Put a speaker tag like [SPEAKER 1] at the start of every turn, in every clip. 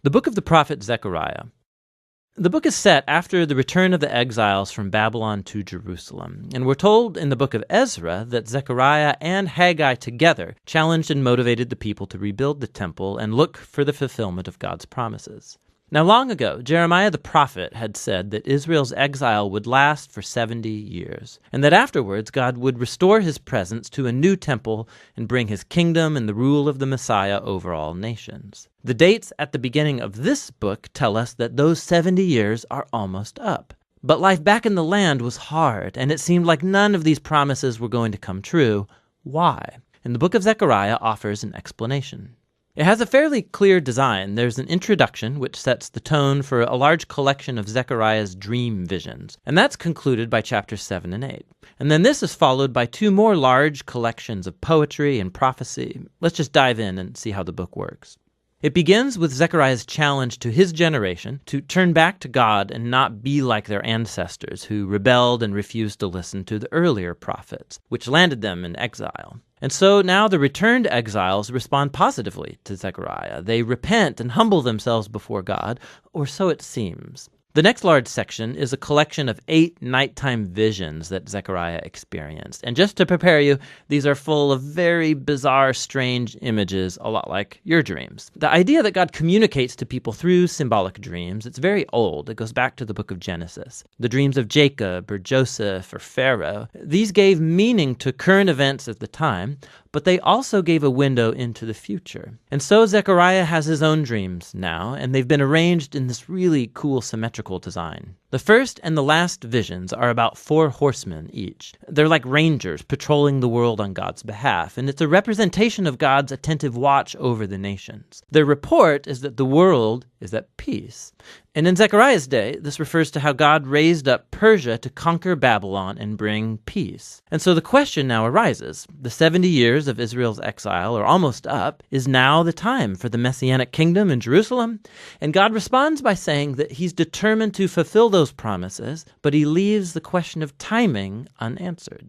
[SPEAKER 1] The book of the prophet Zechariah. The book is set after the return of the exiles from Babylon to Jerusalem, and we're told in the book of Ezra that Zechariah and Haggai together challenged and motivated the people to rebuild the temple and look for the fulfillment of God's promises. Now, long ago, Jeremiah the prophet had said that Israel's exile would last for 70 years, and that afterwards God would restore his presence to a new temple and bring his kingdom and the rule of the Messiah over all nations. The dates at the beginning of this book tell us that those 70 years are almost up. But life back in the land was hard, and it seemed like none of these promises were going to come true. Why? And the book of Zechariah offers an explanation. It has a fairly clear design. There's an introduction which sets the tone for a large collection of Zechariah's dream visions, and that's concluded by chapters 7 and 8. And then this is followed by two more large collections of poetry and prophecy. Let's just dive in and see how the book works. It begins with Zechariah's challenge to his generation to turn back to God and not be like their ancestors who rebelled and refused to listen to the earlier prophets, which landed them in exile. And so now the returned exiles respond positively to Zechariah. They repent and humble themselves before God, or so it seems. The next large section is a collection of 8 nighttime visions that Zechariah experienced. And just to prepare you, these are full of very bizarre, strange images, a lot like your dreams. The idea that God communicates to people through symbolic dreams, it's very old. It goes back to the book of Genesis. The dreams of Jacob or Joseph or Pharaoh, these gave meaning to current events at the time, but they also gave a window into the future. And so Zechariah has his own dreams now, and they've been arranged in this really cool symmetrical design. The first and the last visions are about 4 horsemen each. They're like rangers patrolling the world on God's behalf, and it's a representation of God's attentive watch over the nations. Their report is that the world is at peace. And in Zechariah's day, this refers to how God raised up Persia to conquer Babylon and bring peace. And so the question now arises, the 70 years of Israel's exile are almost up. Is now the time for the Messianic kingdom in Jerusalem? And God responds by saying that he's determined to fulfill those promises, but he leaves the question of timing unanswered.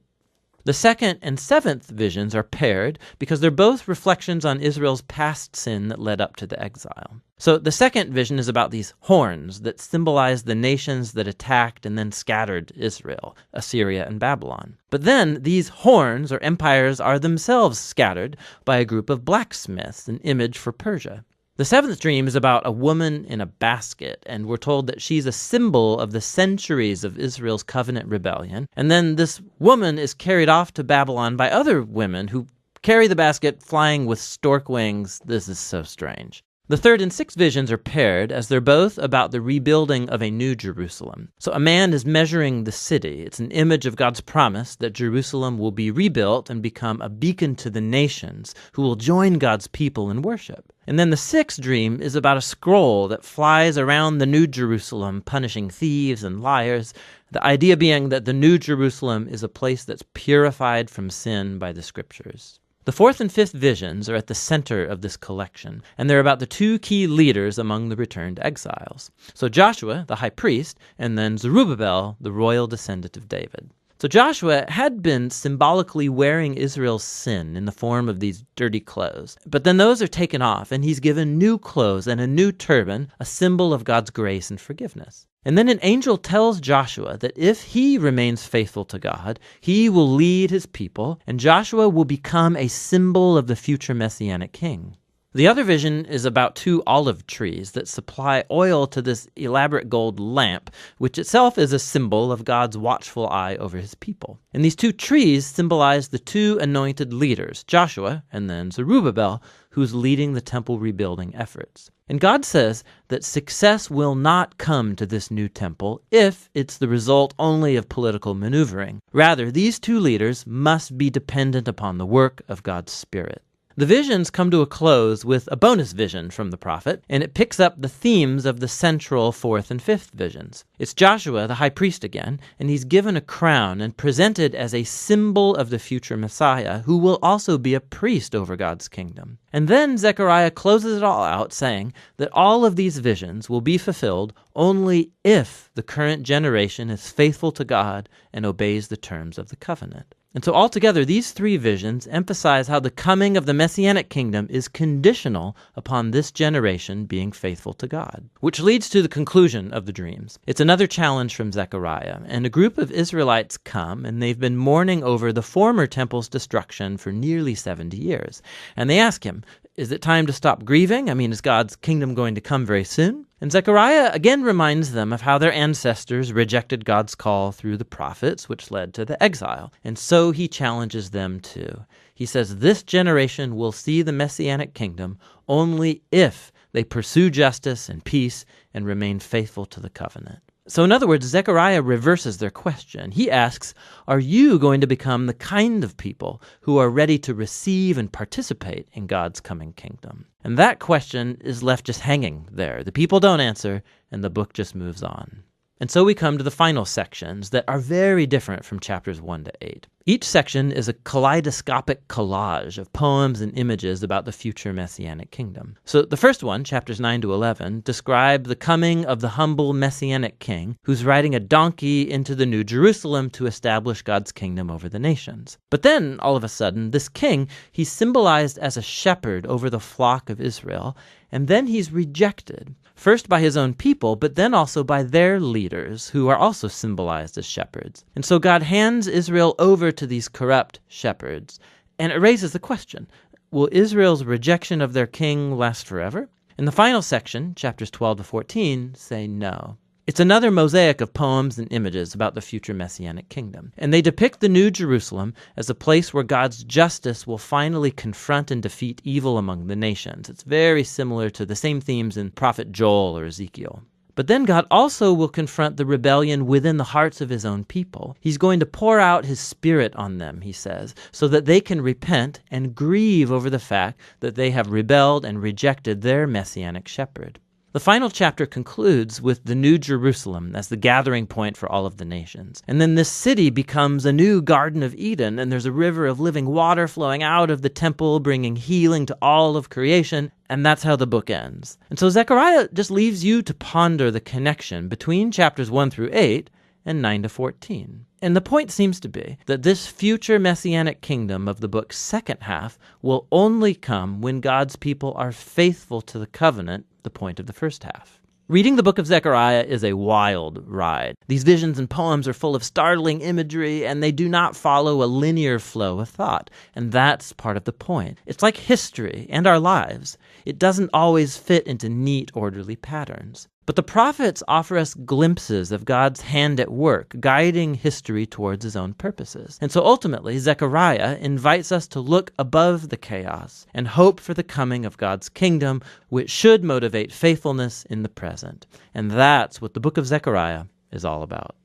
[SPEAKER 1] The second and 7th visions are paired because they're both reflections on Israel's past sin that led up to the exile. So the second vision is about these horns that symbolize the nations that attacked and then scattered Israel, Assyria and Babylon. But then these horns or empires are themselves scattered by a group of blacksmiths, an image for Persia. The 7th dream is about a woman in a basket, and we're told that she's a symbol of the centuries of Israel's covenant rebellion. And then this woman is carried off to Babylon by other women who carry the basket flying with stork wings. This is so strange. The 3rd and 6th visions are paired as they're both about the rebuilding of a new Jerusalem. So a man is measuring the city. It's an image of God's promise that Jerusalem will be rebuilt and become a beacon to the nations who will join God's people in worship. And then the 6th dream is about a scroll that flies around the New Jerusalem, punishing thieves and liars. The idea being that the New Jerusalem is a place that's purified from sin by the Scriptures. The 4th and 5th visions are at the center of this collection, and they're about the 2 key leaders among the returned exiles. So Joshua, the high priest, and then Zerubbabel, the royal descendant of David. So Joshua had been symbolically wearing Israel's sin in the form of these dirty clothes. But then those are taken off, and he's given new clothes and a new turban, a symbol of God's grace and forgiveness. And then an angel tells Joshua that if he remains faithful to God, he will lead his people, and Joshua will become a symbol of the future Messianic king. The other vision is about 2 olive trees that supply oil to this elaborate gold lamp, which itself is a symbol of God's watchful eye over his people. And these 2 trees symbolize the 2 anointed leaders, Joshua and then Zerubbabel, who's leading the temple rebuilding efforts. And God says that success will not come to this new temple if it's the result only of political maneuvering. Rather, these 2 leaders must be dependent upon the work of God's Spirit. The visions come to a close with a bonus vision from the prophet, and it picks up the themes of the central 4th and 5th visions. It's Joshua, the high priest again, and he's given a crown and presented as a symbol of the future Messiah, who will also be a priest over God's kingdom. And then Zechariah closes it all out, saying that all of these visions will be fulfilled only if the current generation is faithful to God and obeys the terms of the covenant. And so altogether, these three visions emphasize how the coming of the Messianic kingdom is conditional upon this generation being faithful to God. Which leads to the conclusion of the dreams. It's another challenge from Zechariah, and a group of Israelites come, and they've been mourning over the former temple's destruction for nearly 70 years. And they ask him, is it time to stop grieving? I mean, is God's kingdom going to come very soon? And Zechariah again reminds them of how their ancestors rejected God's call through the prophets, which led to the exile. And so he challenges them too. He says, this generation will see the Messianic kingdom only if they pursue justice and peace and remain faithful to the covenant. So in other words, Zechariah reverses their question. He asks, are you going to become the kind of people who are ready to receive and participate in God's coming kingdom? And that question is left just hanging there. The people don't answer, and the book just moves on. And so we come to the final sections that are very different from chapters 1 to 8. Each section is a kaleidoscopic collage of poems and images about the future Messianic kingdom. So the first one, chapters 9 to 11, describe the coming of the humble Messianic king who's riding a donkey into the New Jerusalem to establish God's kingdom over the nations. But then, all of a sudden, this king, he's symbolized as a shepherd over the flock of Israel, and then he's rejected. First by his own people, but then also by their leaders, who are also symbolized as shepherds. And so God hands Israel over to these corrupt shepherds. And it raises the question, will Israel's rejection of their king last forever? In the final section, chapters 12 to 14, say no. It's another mosaic of poems and images about the future Messianic kingdom. And they depict the New Jerusalem as a place where God's justice will finally confront and defeat evil among the nations. It's very similar to the same themes in Prophet Joel or Ezekiel. But then God also will confront the rebellion within the hearts of his own people. He's going to pour out his Spirit on them, he says, so that they can repent and grieve over the fact that they have rebelled and rejected their Messianic shepherd. The final chapter concludes with the New Jerusalem as the gathering point for all of the nations. And then this city becomes a new Garden of Eden, and there's a river of living water flowing out of the temple, bringing healing to all of creation, and that's how the book ends. And so Zechariah just leaves you to ponder the connection between chapters 1 through 8 and 9 to 14. And the point seems to be that this future Messianic kingdom of the book's second half will only come when God's people are faithful to the covenant, the point of the first half. Reading the book of Zechariah is a wild ride. These visions and poems are full of startling imagery, and they do not follow a linear flow of thought. And that's part of the point. It's like history and our lives. It doesn't always fit into neat, orderly patterns. But the prophets offer us glimpses of God's hand at work, guiding history towards his own purposes. And so ultimately, Zechariah invites us to look above the chaos and hope for the coming of God's kingdom, which should motivate faithfulness in the present. And that's what the book of Zechariah is all about.